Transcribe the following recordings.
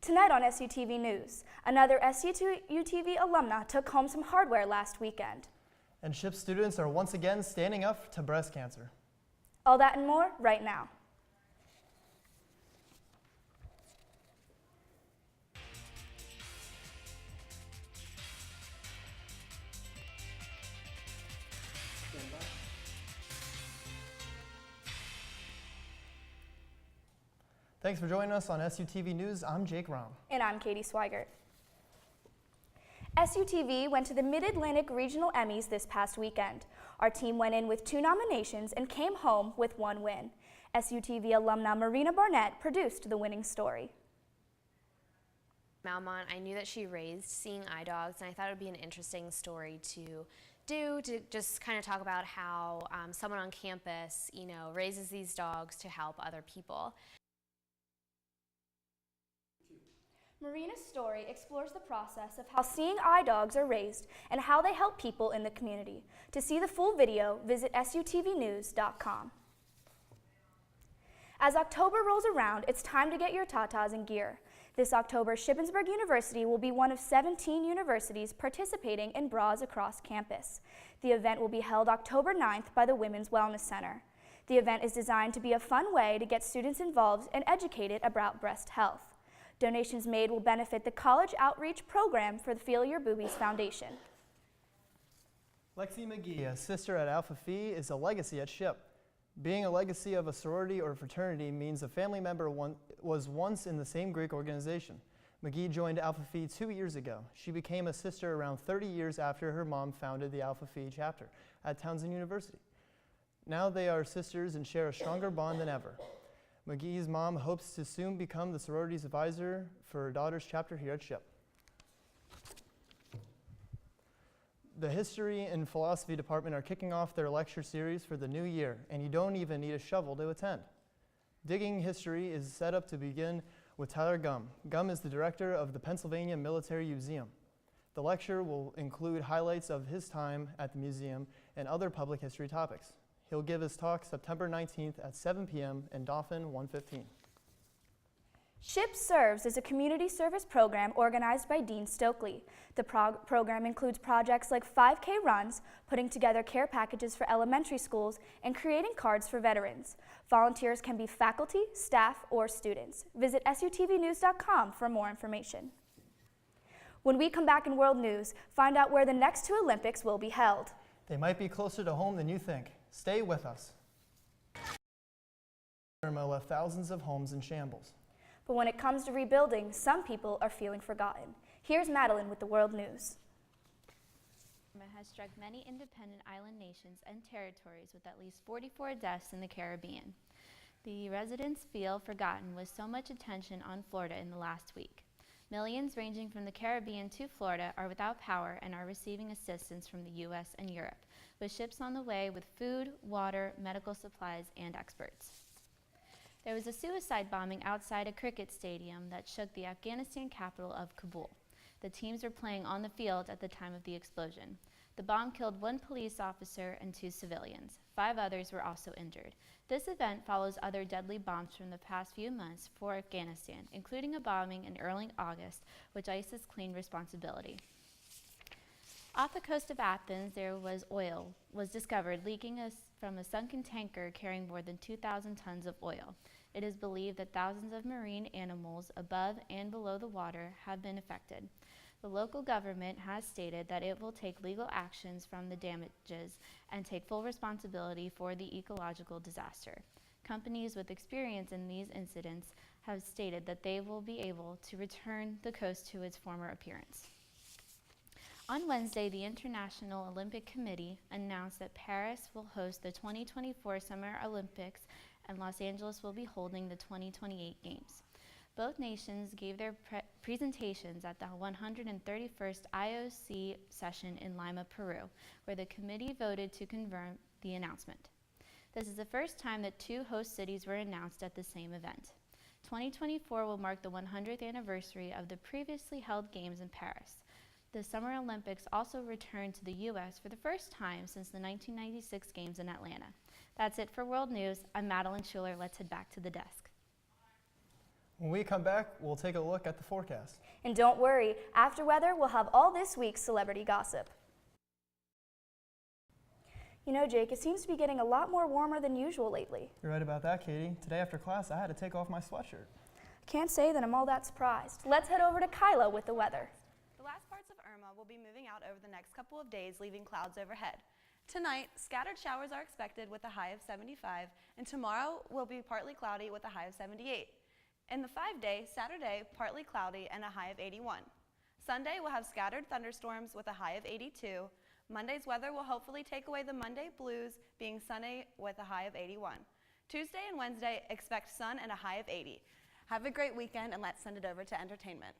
Tonight on SUTV News, another SUTV alumna took home some hardware last weekend. And SHIP students are once again standing up to breast cancer. All that and more right now. Thanks for joining us on SUTV News. I'm Jake Rahm. And I'm Katie Swigert. SUTV went to the Mid-Atlantic Regional Emmys this past weekend. Our team went in with 2 nominations and came home with 1 win. SUTV alumna Marina Barnett produced the winning story. Malmont, I knew that she raised seeing eye dogs, and I thought it would be an interesting story to do, to just kind of talk about how someone on campus, raises these dogs to help other people. Marina's story explores the process of how seeing eye dogs are raised and how they help people in the community. To see the full video, visit SUTVnews.com. As October rolls around, it's time to get your tatas in gear. This October, Shippensburg University will be one of 17 universities participating in bras across campus. The event will be held October 9th by the Women's Wellness Center. The event is designed to be a fun way to get students involved and educated about breast health. Donations made will benefit the College Outreach Program for the Feel Your Boobies Foundation. Lexi McGee, a sister at Alpha Phi, is a legacy at SHIP. Being a legacy of a sorority or fraternity means a family member was once in the same Greek organization. McGee joined Alpha Phi 2 years ago. She became a sister around 30 years after her mom founded the Alpha Phi chapter at Townsend University. Now they are sisters and share a stronger bond than ever. McGee's mom hopes to soon become the sorority's advisor for her daughter's chapter here at SHIP. The History and Philosophy Department are kicking off their lecture series for the new year, and you don't even need a shovel to attend. Digging History is set up to begin with Tyler Gum. Gum is the director of the Pennsylvania Military Museum. The lecture will include highlights of his time at the museum and other public history topics. He'll give his talk September 19th at 7 p.m. in Dauphin 115. SHIP serves as a community service program organized by Dean Stokely. The program includes projects like 5K runs, putting together care packages for elementary schools, and creating cards for veterans. Volunteers can be faculty, staff, or students. Visit SUTVnews.com for more information. When we come back in World News, find out where the next 2 Olympics will be held. They might be closer to home than you think. Stay with us. Irma left thousands of homes in shambles. But when it comes to rebuilding, some people are feeling forgotten. Here's Madeline with the World News. Irma has struck many independent island nations and territories with at least 44 deaths in the Caribbean. The residents feel forgotten with so much attention on Florida in the last week. Millions ranging from the Caribbean to Florida are without power and are receiving assistance from the U.S. and Europe, with ships on the way with food, water, medical supplies, and experts. There was a suicide bombing outside a cricket stadium that shook the Afghanistan capital of Kabul. The teams were playing on the field at the time of the explosion. The bomb killed 1 police officer and 2 civilians. 5 others were also injured. This event follows other deadly bombs from the past few months for Afghanistan, including a bombing in early August, which ISIS claimed responsibility. Off the coast of Athens, there was oil discovered leaking from a sunken tanker carrying more than 2,000 tons of oil. It is believed that thousands of marine animals above and below the water have been affected. The local government has stated that it will take legal actions from the damages and take full responsibility for the ecological disaster. Companies with experience in these incidents have stated that they will be able to return the coast to its former appearance. On Wednesday, the International Olympic Committee announced that Paris will host the 2024 Summer Olympics and Los Angeles will be holding the 2028 Games. Both nations gave their presentations at the 131st IOC session in Lima, Peru, where the committee voted to confirm the announcement. This is the first time that 2 host cities were announced at the same event. 2024 will mark the 100th anniversary of the previously held Games in Paris. The Summer Olympics also returned to the U.S. for the first time since the 1996 Games in Atlanta. That's it for World News. I'm Madeline Schuler. Let's head back to the desk. When we come back, we'll take a look at the forecast. And don't worry, after weather, we'll have all this week's celebrity gossip. You know, Jake, it seems to be getting a lot more warmer than usual lately. You're right about that, Katie. Today after class, I had to take off my sweatshirt. Can't say that I'm all that surprised. Let's head over to Kyla with the weather. The last parts of Irma will be moving out over the next couple of days, leaving clouds overhead. Tonight, scattered showers are expected with a high of 75, and tomorrow will be partly cloudy with a high of 78. In the 5-day, Saturday, partly cloudy and a high of 81. Sunday will have scattered thunderstorms with a high of 82. Monday's weather will hopefully take away the Monday blues, being sunny with a high of 81. Tuesday and Wednesday, expect sun and a high of 80. Have a great weekend, and let's send it over to entertainment.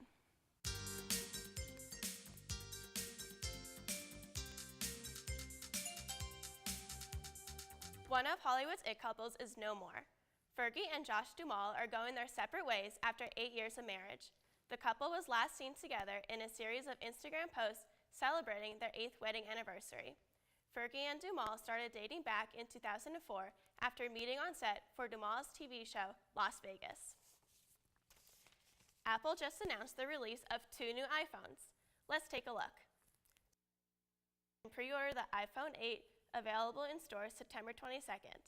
One of Hollywood's it couples is no more. Fergie and Josh Duhamel are going their separate ways after 8 years of marriage. The couple was last seen together in a series of Instagram posts celebrating their 8th wedding anniversary. Fergie and Duhamel started dating back in 2004 after meeting on set for Duhamel's TV show, Las Vegas. Apple just announced the release of 2 new iPhones. Let's take a look. Pre-order the iPhone 8, available in stores September 22nd.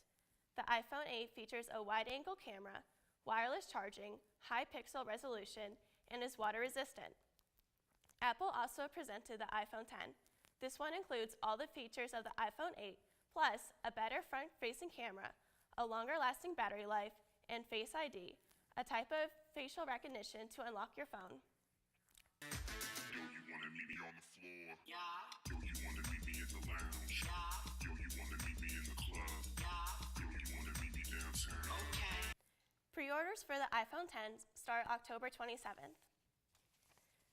The iPhone 8 features a wide-angle camera, wireless charging, high pixel resolution, and is water-resistant. Apple also presented the iPhone X. This one includes all the features of the iPhone 8, plus a better front-facing camera, a longer-lasting battery life, and Face ID, a type of facial recognition to unlock your phone. Yo, you wanna meet me on the floor? Yeah. Yo, you wanna meet me in the lounge? Yeah. Yo, you wanna meet me in the club? Yeah. Yo, you wanna meet me downtown? Okay. Pre-orders for the iPhone X start October 27th.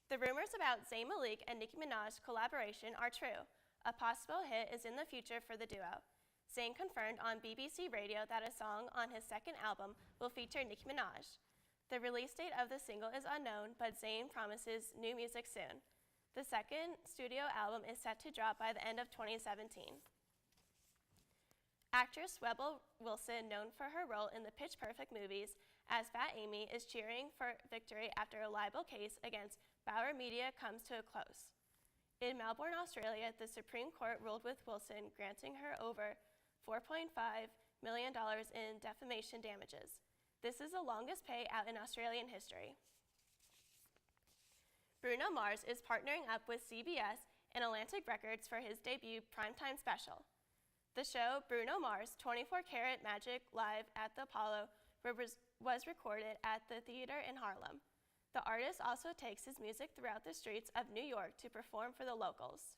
The rumors about Zayn Malik and Nicki Minaj collaboration are true. A possible hit is in the future for the duo. Zayn confirmed on BBC Radio that a song on his second album will feature Nicki Minaj. The release date of the single is unknown, but Zayn promises new music soon. The second studio album is set to drop by the end of 2017. Actress Rebel Wilson, known for her role in the Pitch Perfect movies as Fat Amy, is cheering for victory after a libel case against Bauer Media comes to a close. In Melbourne, Australia, the Supreme Court ruled with Wilson, granting her over $4.5 million in defamation damages. This is the longest payout in Australian history. Bruno Mars is partnering up with CBS and Atlantic Records for his debut primetime special. The show, Bruno Mars 24 Karat Magic Live at the Apollo, was recorded at the theater in Harlem. The artist also takes his music throughout the streets of New York to perform for the locals.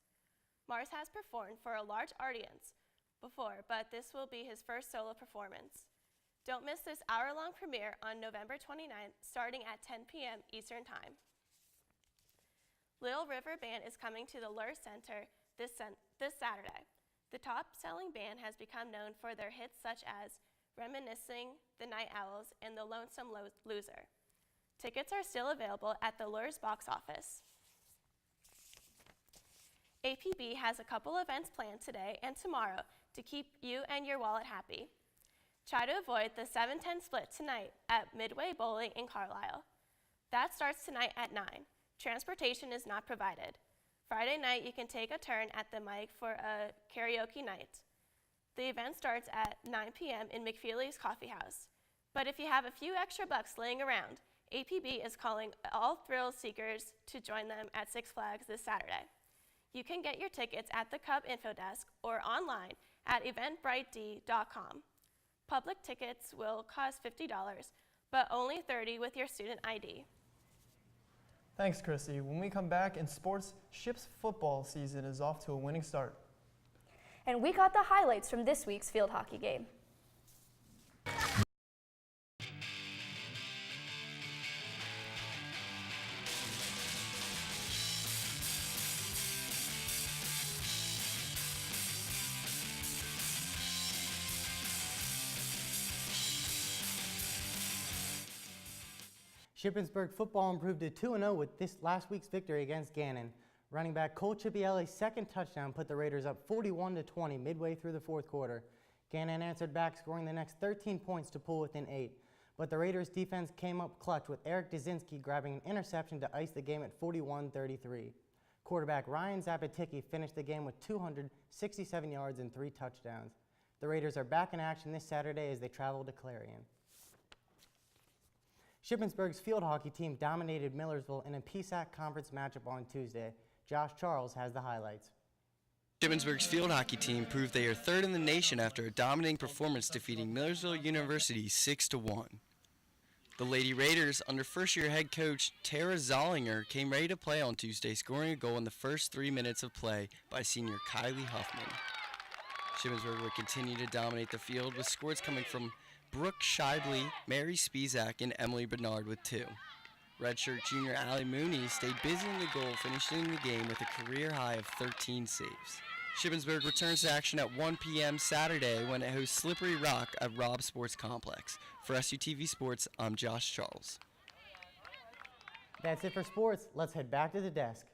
Mars has performed for a large audience before, but this will be his first solo performance. Don't miss this hour-long premiere on November 29th, starting at 10 p.m. Eastern Time. Little River Band is coming to the Lure Center this Saturday. The top-selling band has become known for their hits such as Reminiscing, The Night Owls, and The Lonesome Loser. Tickets are still available at the Lure's box office. APB has a couple events planned today and tomorrow to keep you and your wallet happy. Try to avoid the 7:10 split tonight at Midway Bowling in Carlisle. That starts tonight at 9. Transportation is not provided. Friday night, you can take a turn at the mic for a karaoke night. The event starts at 9 p.m. in McFeely's Coffee House. But if you have a few extra bucks laying around, APB is calling all thrill seekers to join them at Six Flags this Saturday. You can get your tickets at the Cub Info Desk or online at eventbrite.com. Public tickets will cost $50, but only $30 with your student ID. Thanks, Chrissy. When we come back in sports, Ship's football season is off to a winning start. And we got the highlights from this week's field hockey game. Shippensburg football improved to 2-0 with this last week's victory against Gannon. Running back Cole Chipielli's second touchdown put the Raiders up 41-20 midway through the fourth quarter. Gannon answered back, scoring the next 13 points to pull within 8. but the Raiders defense came up clutch with Eric Dzinski grabbing an interception to ice the game at 41-33. Quarterback Ryan Zapaticki finished the game with 267 yards and 3 touchdowns. The Raiders are back in action this Saturday as they travel to Clarion. Shippensburg's field hockey team dominated Millersville in a PSAC conference matchup on Tuesday. Josh Charles has the highlights. Shippensburg's field hockey team proved they are third in the nation after a dominating performance defeating Millersville University 6-1. The Lady Raiders, under first-year head coach Tara Zollinger, came ready to play on Tuesday, scoring a goal in the first 3 minutes of play by senior Kylie Huffman. Shippensburg would continue to dominate the field with scores coming from Brooke Shibley, Mary Spizak, and Emily Bernard with 2. Redshirt junior Allie Mooney stayed busy in the goal, finishing the game with a career high of 13 saves. Shippensburg returns to action at 1 p.m. Saturday when it hosts Slippery Rock at Robb Sports Complex. For SUTV Sports, I'm Josh Charles. That's it for sports. Let's head back to the desk.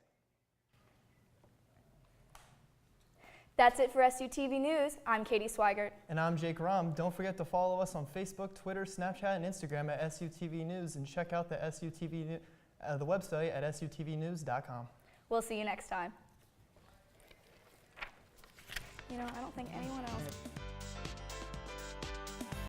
That's it for SUTV News. I'm Katie Swigert. And I'm Jake Rom. Don't forget to follow us on Facebook, Twitter, Snapchat, and Instagram at SUTV News, and check out the the website at sutvnews.com. We'll see you next time. You know, I don't think anyone else...